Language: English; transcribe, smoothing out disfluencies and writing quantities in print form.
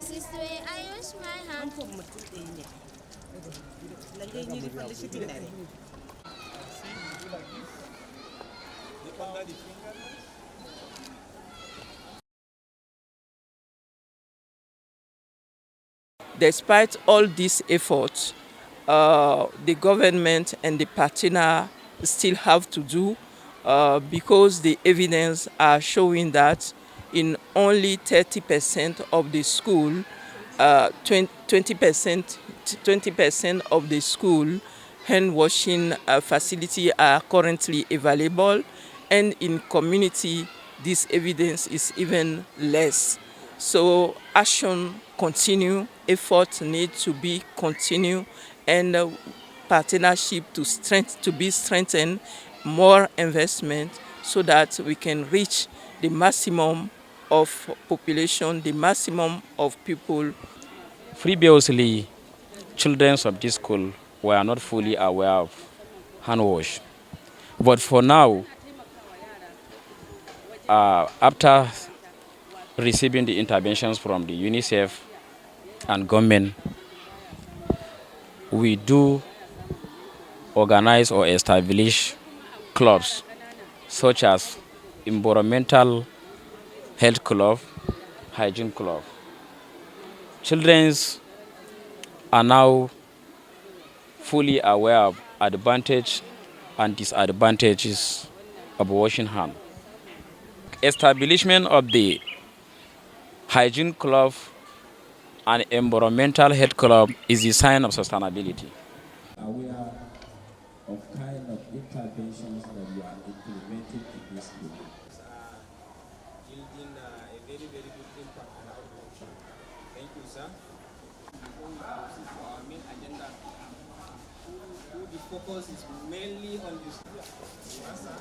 Sister, I use my hand. Despite all these efforts, the government and the partner still have to do because the evidence are showing that in only 30% of the school, 20% of the school hand washing facility are currently available, and in community this evidence is even less. So action continue, effort need to be continue, and partnership to be strengthened, more investment so that we can reach the maximum of population, the maximum of people. Previously, children of this school were not fully aware of hand wash. But for now, after receiving the interventions from the UNICEF and government, we do organize or establish clubs such as environmental health club, hygiene club. Children are now fully aware of advantage and disadvantages of washing hands. Establishment of the hygiene club and environmental health club is a sign of sustainability. Aware of kind of interventions that you are implementing in this school. Yielding a very, very good impact on our culture. Thank you, sir. Before we proceed to our main agenda, the focus is mainly on this. Yes, sir.